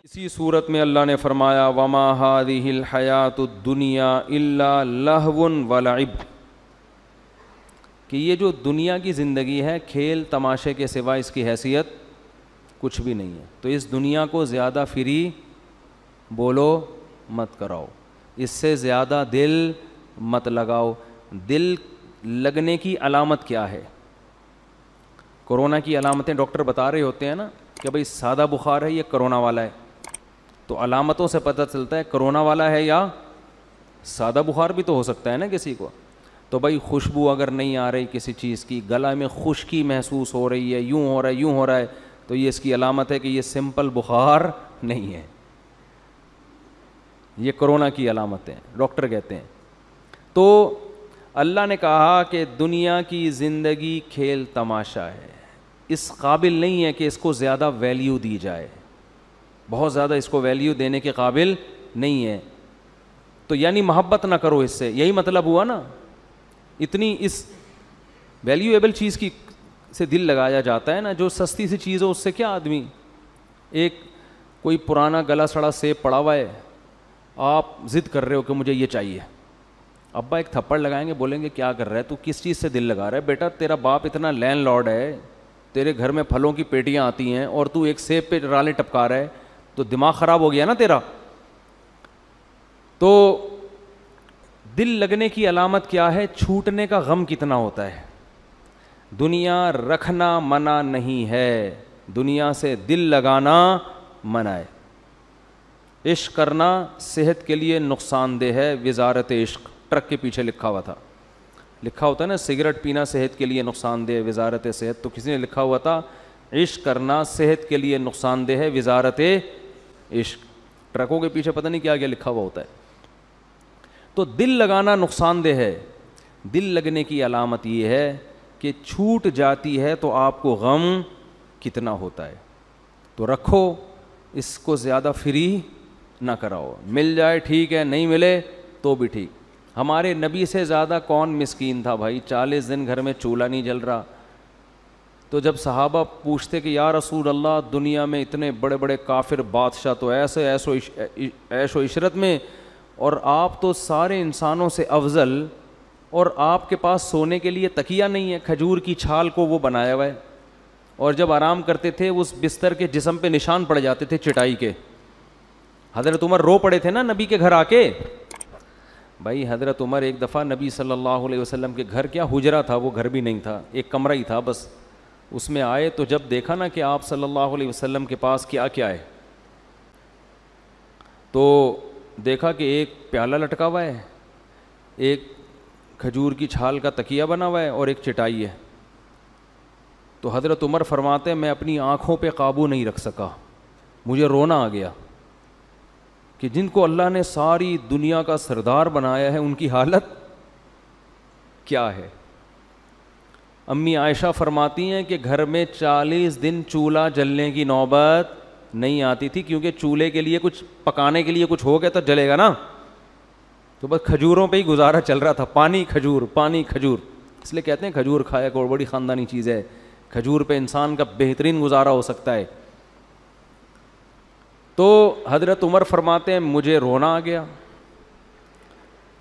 اسی صورت میں اللہ نے فرمایا وما هذه الحیات الدنیا الا لہو ولعب، کہ یہ جو دنیا کی زندگی ہے کھیل تماشے کے سوا اس کی حیثیت کچھ بھی نہیں ہے. تو اس دنیا کو زیادہ فری بولو مت کراؤ، اس سے زیادہ دل مت لگاؤ. دل لگنے کی علامت کیا ہے؟ کورونا کی علامتیں ڈاکٹر بتا رہے ہوتے ہیں نا کہ بھئی سادہ بخار ہے یہ کرونا والا ہے، تو علامتوں سے پتہ چلتا ہے کرونا والا ہے یا سادہ بخار بھی تو ہو سکتا ہے نا کسی کو. تو بھائی خوشبو اگر نہیں آ رہی کسی چیز کی، گلا میں خشکی محسوس ہو رہی ہے، یوں ہو رہا ہے تو یہ اس کی علامت ہے کہ یہ سمپل بخار نہیں ہے، یہ کرونا کی علامت ہے ڈاکٹر کہتے ہیں. تو اللہ نے کہا کہ دنیا کی زندگی کھیل تماشا ہے، اس قابل نہیں ہے کہ اس کو زیادہ ویلیو دی جائے، بہت زیادہ اس کو ویلیو دینے کے قابل نہیں ہے. تو یعنی محبت نہ کرو اس سے، یہی مطلب ہوا نا. اتنی اس ویلیویبل چیز کی سے دل لگایا جاتا ہے نا، جو سستی سی چیز ہو اس سے کیا آدمی. ایک کوئی پرانا گلا سڑا سیب پڑا ہوا ہے، آپ ضد کر رہے ہو کہ مجھے یہ چاہیے، ابا ایک تھپڑ لگائیں گے، بولیں گے کیا کر رہا ہے تو، کس چیز سے دل لگا رہا ہے بیٹا؟ تیرا باپ اتنا لینڈ لارڈ ہے، تیرے گھر میں پھلوں کی پیٹیاں آتی ہیں اور تو ایک سیب پہ رالے ٹپکا رہا ہے، تو دماغ خراب ہو گیا نا تیرا. تو دل لگنے کی علامت کیا ہے؟ چھوٹنے کا غم کتنا ہوتا ہے. دنیا رکھنا منع نہیں ہے، دنیا سے دل لگانا منع ہے. عشق کرنا صحت کے لیے نقصان دہ ہے. وزارت عشق ٹرک کے پیچھے لکھا ہوا تھا، لکھا ہوتا ہے نا سگریٹ پینا صحت کے لیے نقصان دہ ہے وزارت صحت، تو کسی نے لکھا ہوا تھا عشق کرنا صحت کے لیے نقصان دہ ہے وزارت عشق. ٹرکوں کے پیچھے پتہ نہیں کیا کیا لکھا ہوا ہوتا ہے. تو دل لگانا نقصان دہ ہے. دل لگنے کی علامت یہ ہے کہ چھوٹ جاتی ہے تو آپ کو غم کتنا ہوتا ہے. تو رکھو، اس کو زیادہ فری نہ کراؤ. مل جائے ٹھیک ہے، نہیں ملے تو بھی ٹھیک. ہمارے نبی سے زیادہ کون مسکین تھا بھائی؟ 40 دن گھر میں چولہا نہیں جل رہا. تو جب صحابہ پوچھتے کہ یا رسول اللہ دنیا میں اتنے بڑے بڑے کافر بادشاہ تو ایسے عیش و عشرت میں، اور آپ تو سارے انسانوں سے افضل، اور آپ کے پاس سونے کے لیے تکیہ نہیں ہے، کھجور کی چھال کو وہ بنایا ہوا ہے، اور جب آرام کرتے تھے اس بستر کے جسم پہ نشان پڑ جاتے تھے چٹائی کے. حضرت عمر رو پڑے تھے نا نبی کے گھر آ کے. بھائی حضرت عمر ایک دفعہ نبی صلی اللہ علیہ وسلم کے گھر، کیا حجرہ تھا وہ، گھر بھی نہیں تھا، ایک کمرہ ہی تھا بس، اس میں آئے تو جب دیکھا نا کہ آپ صلی اللہ علیہ وسلم کے پاس کیا کیا ہے، تو دیکھا کہ ایک پیالہ لٹکا ہوا ہے، ایک کھجور کی چھال کا تکیہ بنا ہوا ہے، اور ایک چٹائی ہے. تو حضرت عمر فرماتے ہیں میں اپنی آنکھوں پہ قابو نہیں رکھ سکا، مجھے رونا آ گیا کہ جن کو اللہ نے ساری دنیا کا سردار بنایا ہے ان کی حالت کیا ہے. امی عائشہ فرماتی ہیں کہ گھر میں 40 دن چولہا جلنے کی نوبت نہیں آتی تھی، کیونکہ چولہے کے لیے کچھ پکانے کے لیے کچھ ہو گیا تو جلے گا نا، تو بس کھجوروں پہ ہی گزارا چل رہا تھا، پانی کھجور پانی کھجور. اس لیے کہتے ہیں کھجور کھایا کرو، بڑی خاندانی چیز ہے، کھجور پہ انسان کا بہترین گزارا ہو سکتا ہے. تو حضرت عمر فرماتے ہیں مجھے رونا آ گیا،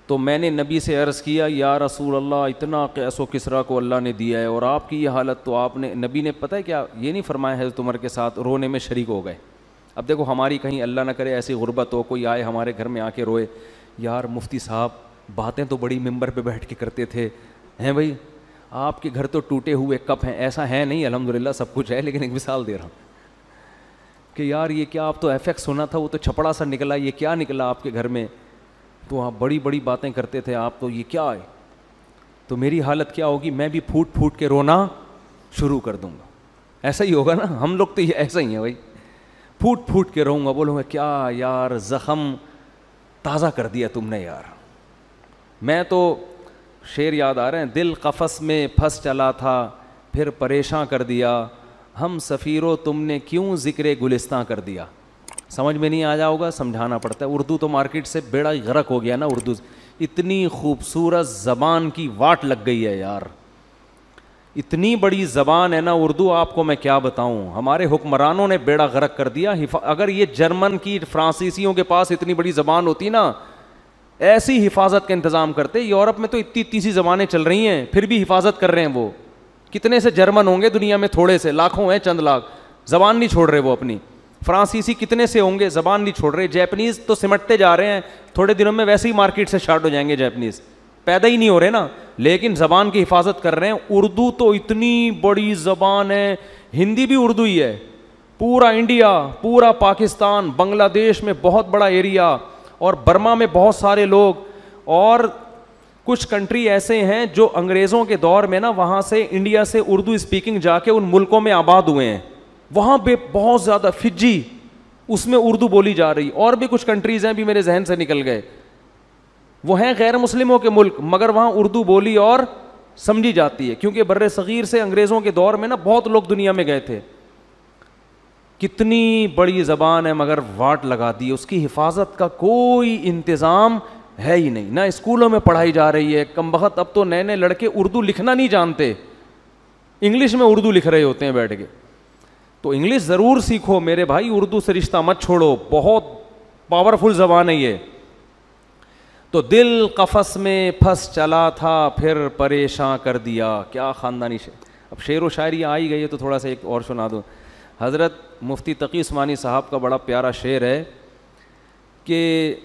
تو میں نے نبی سے عرض کیا یا رسول اللہ اتنا قیس و کسریٰ کو اللہ نے دیا ہے اور آپ کی یہ حالت، تو آپ نے، نبی نے پتہ ہے کیا یہ نہیں فرمایا حضرت عمر کے ساتھ رونے میں شریک ہو گئے. اب دیکھو ہماری کہیں اللہ نہ کرے ایسی غربت ہو، کوئی آئے ہمارے گھر میں آ کے روئے، یار مفتی صاحب باتیں تو بڑی ممبر پہ بیٹھ کے کرتے تھے ہیں بھائی، آپ کے گھر تو ٹوٹے ہوئے کپ ہیں. ایسا ہے نہیں، الحمدللہ سب کچھ ہے، لیکن ایک مثال دے رہا ہوں کہ یار یہ کیا، آپ تو ایف ایکس سنا تھا وہ تو چھپڑا سا نکلا، یہ کیا نکلا آپ کے گھر میں، تو آپ بڑی بڑی باتیں کرتے تھے آپ، تو یہ کیا ہے؟ تو میری حالت کیا ہوگی؟ میں بھی پھوٹ پھوٹ کے رونا شروع کر دوں گا. ایسا ہی ہوگا نا، ہم لوگ تو یہ ایسا ہی ہیں بھائی، پھوٹ پھوٹ کے رہوں گا، بولوں گا کیا یار زخم تازہ کر دیا تم نے یار. میں تو شعر یاد آ رہے ہیں، دل قفس میں پھنس چلا تھا پھر پریشاں کر دیا، ہم سفیرو تم نے کیوں ذکر گلستاں کر دیا. سمجھ میں نہیں آیا ہوگا، سمجھانا پڑتا ہے. اردو تو مارکیٹ سے بیڑا غرق ہو گیا نا، اردو اتنی خوبصورت زبان کی واٹ لگ گئی ہے یار، اتنی بڑی زبان ہے نا اردو، آپ کو میں کیا بتاؤں. ہمارے حکمرانوں نے بیڑا غرق کر دیا. اگر یہ جرمن کی فرانسیسیوں کے پاس اتنی بڑی زبان ہوتی نا، ایسی حفاظت کا انتظام کرتے. یورپ میں تو اتنی سی زبانیں چل رہی ہیں پھر بھی حفاظت کر رہے ہیں. وہ کتنے سے جرمن ہوں گے دنیا میں؟ تھوڑے سے، لاکھوں ہیں، چند لاکھ. زبان نہیں چھوڑ رہے وہ اپنی. فرانسیسی کتنے سے ہوں گے؟ زبان نہیں چھوڑ رہے. جیپنیز تو سمٹتے جا رہے ہیں، تھوڑے دنوں میں ویسے ہی مارکیٹ سے شارٹ ہو جائیں گے. جیپنیز پیدا ہی نہیں ہو رہے نا، لیکن زبان کی حفاظت کر رہے ہیں. اردو تو اتنی بڑی زبان ہے. ہندی بھی اردو ہی ہے. پورا انڈیا، پورا پاکستان، بنگلہ دیش میں بہت بڑا ایریا، اور برما میں بہت سارے لوگ، اور کچھ کنٹری ایسے ہیں جو انگریزوں کے دور میں نا وہاں سے انڈیا سے اردو اسپیکنگ جا کے ان ملکوں میں آباد ہوئے ہیں. وہاں پہ بہت زیادہ فجی، اس میں اردو بولی جا رہی. اور بھی کچھ کنٹریز ہیں بھی میرے ذہن سے نکل گئے، وہ ہیں غیر مسلموں کے ملک، مگر وہاں اردو بولی اور سمجھی جاتی ہے. کیونکہ بر صغیر سے انگریزوں کے دور میں نا بہت لوگ دنیا میں گئے تھے. کتنی بڑی زبان ہے مگر واٹ لگا دی. اس کی حفاظت کا کوئی انتظام ہے ہی نہیں. نہ اسکولوں میں پڑھائی جا رہی ہے. کم بخت اب تو نئے نئے لڑکے اردو لکھنا نہیں جانتے، انگلش میں اردو لکھ رہے ہوتے ہیں بیٹھ کے. تو انگلش ضرور سیکھو میرے بھائی، اردو سے رشتہ مت چھوڑو. بہت پاورفل زبان ہے یہ. تو دل قفس میں پھنس چلا تھا پھر پریشاں کر دیا. کیا خاندانی اب شعر و شاعری آ ہی گئی ہے تو تھوڑا سا ایک اور سنا دوں. حضرت مفتی تقی عثمانی صاحب کا بڑا پیارا شعر ہے کہ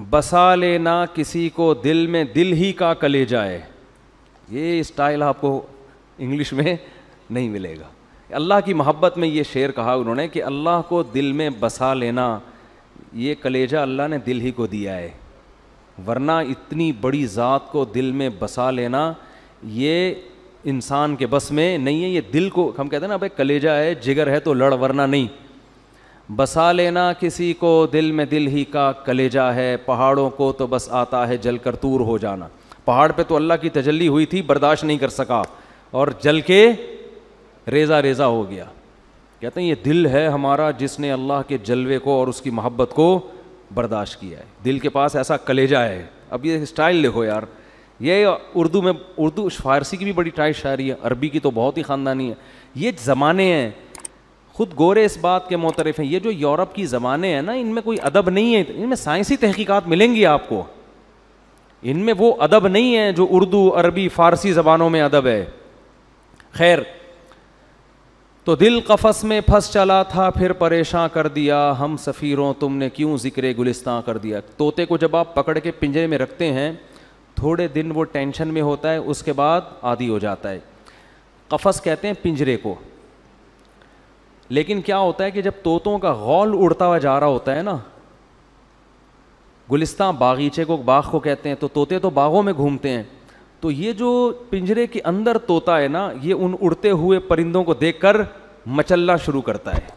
بسا لینا کسی کو دل میں دل ہی کا کلیجہ ہے. یہ اسٹائل آپ کو انگلش میں نہیں ملے گا. اللہ کی محبت میں یہ شعر کہا انہوں نے کہ اللہ کو دل میں بسا لینا، یہ کلیجہ اللہ نے دل ہی کو دیا ہے، ورنہ اتنی بڑی ذات کو دل میں بسا لینا یہ انسان کے بس میں نہیں ہے. یہ دل کو ہم کہتے ہیں نا بھائی کلیجہ ہے، جگر ہے تو لڑ ورنہ نہیں. بسا لینا کسی کو دل میں دل ہی کا کلیجہ ہے، پہاڑوں کو تو بس آتا ہے جل کر طور ہو جانا. پہاڑ پہ تو اللہ کی تجلی ہوئی تھی، برداشت نہیں کر سکا اور جل کے ریزہ ریزہ ہو گیا. کہتے ہیں یہ دل ہے ہمارا جس نے اللہ کے جلوے کو اور اس کی محبت کو برداشت کیا ہے. دل کے پاس ایسا کلیجہ ہے. اب یہ اسٹائل لکھو یار. یہ اردو میں، اردو فارسی کی بھی بڑی ٹائٹ شاعری ہے، عربی کی تو بہت ہی خاندانی ہے. یہ زمانے ہیں، خود گورے اس بات کے معترف ہیں. یہ جو یورپ کی زبانیں ہیں نا، ان میں کوئی ادب نہیں ہے. ان میں سائنسی تحقیقات ملیں گی آپ کو. ان میں وہ ادب نہیں ہے جو اردو، عربی، فارسی زبانوں میں ادب ہے. خیر، تو دل قفس میں پھنس چلا تھا پھر پریشاں کر دیا، ہم سفیروں تم نے کیوں ذکر گلستاں کر دیا. طوطے کو جب آپ پکڑ کے پنجرے میں رکھتے ہیں تھوڑے دن وہ ٹینشن میں ہوتا ہے، اس کے بعد عادی ہو جاتا ہے. قفس کہتے ہیں پنجرے کو. لیکن کیا ہوتا ہے کہ جب طوطوں کا غول اڑتا ہوا جا رہا ہوتا ہے نا، گلستان باغیچے کو، باغ کو کہتے ہیں، تو طوطے تو باغوں میں گھومتے ہیں. تو یہ جو پنجرے کے اندر طوطا ہے نا، یہ ان اڑتے ہوئے پرندوں کو دیکھ کر مچلنا شروع کرتا ہے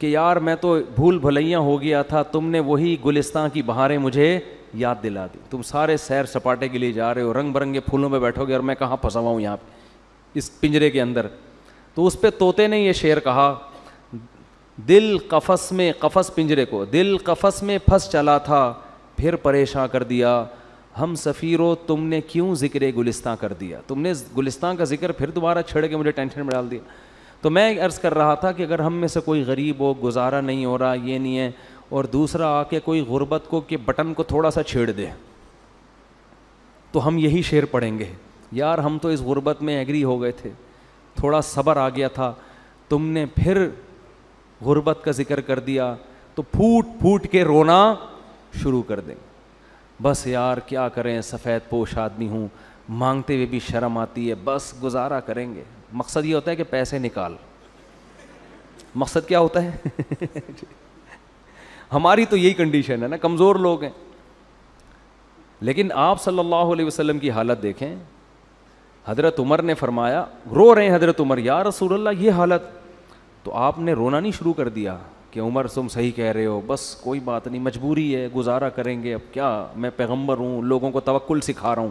کہ یار میں تو بھول بھلیاں ہو گیا تھا، تم نے وہی گلستان کی بہاریں مجھے یاد دلا دی. تم سارے سیر سپاٹے کے لیے جا رہے ہو، رنگ برنگے پھولوں پہ بیٹھو گے، اور میں کہاں پھنسا ہوا ہوں یہاں پہ اس پنجرے کے اندر. تو اس پہ طوطے نے یہ شعر کہا، دل قفس میں، قفس پنجرے کو، دل قفس میں پھنس چلا تھا پھر پریشاں کر دیا، ہم سفیرو تم نے کیوں ذکر گلستان کر دیا. تم نے گلستان کا ذکر پھر دوبارہ چھیڑ کے مجھے ٹینشن میں ڈال دیا. تو میں عرض کر رہا تھا کہ اگر ہم میں سے کوئی غریب ہو، گزارا نہیں ہو رہا، یہ نہیں ہے، اور دوسرا آ کے کوئی غربت کو کہ بٹن کو تھوڑا سا چھیڑ دے، تو ہم یہی شعر پڑھیں گے، یار ہم تو اس غربت میں ایگری ہو گئے تھے، تھوڑا صبر آ گیا تھا، تم نے پھر غربت کا ذکر کر دیا، تو پھوٹ پھوٹ کے رونا شروع کر دیں. بس یار کیا کریں، سفید پوش آدمی ہوں، مانگتے ہوئے بھی شرم آتی ہے، بس گزارا کریں گے. مقصد یہ ہوتا ہے کہ پیسے نکال. مقصد کیا ہوتا ہے؟ ہماری تو یہی کنڈیشن ہے نا، کمزور لوگ ہیں. لیکن آپ صلی اللہ علیہ وسلم کی حالت دیکھیں. حضرت عمر نے فرمایا، رو رہے ہیں حضرت عمر، یا رسول اللہ یہ حالت. تو آپ نے رونا نہیں شروع کر دیا کہ عمر تم صحیح کہہ رہے ہو، بس کوئی بات نہیں، مجبوری ہے، گزارا کریں گے، اب کیا، میں پیغمبر ہوں، لوگوں کو توکل سکھا رہا ہوں.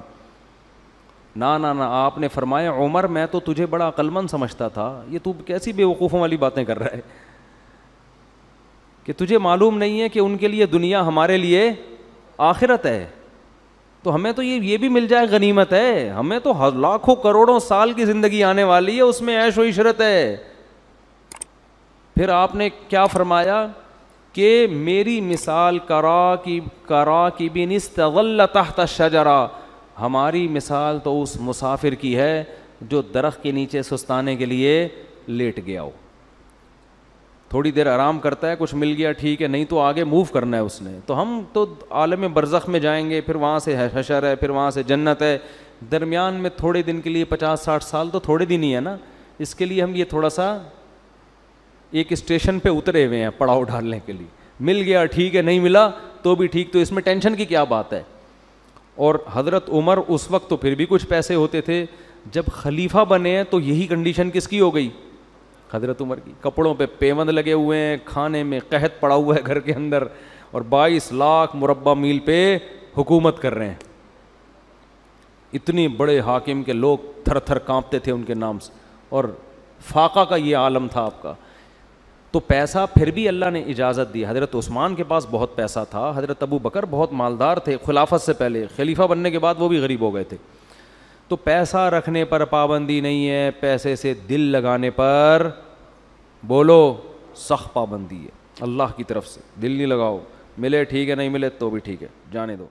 نہ نہ نہ، آپ نے فرمایا عمر میں تو تجھے بڑا عقل مند سمجھتا تھا، یہ تو کیسی بے وقوفوں والی باتیں کر رہا ہے کہ تجھے معلوم نہیں ہے کہ ان کے لیے دنیا ہمارے لیے آخرت ہے. تو ہمیں تو یہ بھی مل جائے غنیمت ہے. ہمیں تو لاکھوں کروڑوں سال کی زندگی آنے والی ہے, اس میں عیش و عشرت ہے. پھر آپ نے کیا فرمایا کہ میری مثال کراکب استظل تحت الشجرہ, ہماری مثال تو اس مسافر کی ہے جو درخت کے نیچے سستانے کے لیے لیٹ گیا ہو. تھوڑی دیر آرام کرتا ہے, کچھ مل گیا ٹھیک ہے, نہیں تو آگے موو کرنا ہے اس نے. تو ہم تو عالم برزخ میں جائیں گے, پھر وہاں سے حشر ہے, پھر وہاں سے جنت ہے. درمیان میں تھوڑے دن کے لیے 50-60 سال تو تھوڑے دن ہی ہے نا. اس کے لیے ہم یہ تھوڑا سا ایک اسٹیشن پہ اترے ہوئے ہیں پڑاؤ ڈالنے کے لیے. مل گیا ٹھیک ہے, نہیں ملا تو بھی ٹھیک, تو اس میں ٹینشن کی کیا بات ہے. اور حضرت عمر اس وقت تو پھر بھی کچھ پیسے ہوتے تھے, جب خلیفہ بنے ہیں تو یہی کنڈیشن کس کی ہو گئی, حضرت عمر کی. کپڑوں پہ پیوند لگے ہوئے ہیں, کھانے میں قحط پڑا ہوا ہے گھر کے اندر, اور 22 لاکھ مربع میل پہ حکومت کر رہے ہیں. اتنی بڑے حاکم کے لوگ تھر تھر کانپتے تھے ان کے نام سے, اور فاقہ کا یہ عالم تھا آپ کا. تو پیسہ پھر بھی اللہ نے اجازت دی. حضرت عثمان کے پاس بہت پیسہ تھا, حضرت ابو بکر بہت مالدار تھے خلافت سے پہلے, خلیفہ بننے کے بعد وہ بھی غریب ہو گئے تھے. تو پیسہ رکھنے پر پابندی نہیں ہے, پیسے سے دل لگانے پر بولو سخت پابندی ہے اللہ کی طرف سے. دل نہیں لگاؤ, ملے ٹھیک ہے, نہیں ملے تو بھی ٹھیک ہے, جانے دو.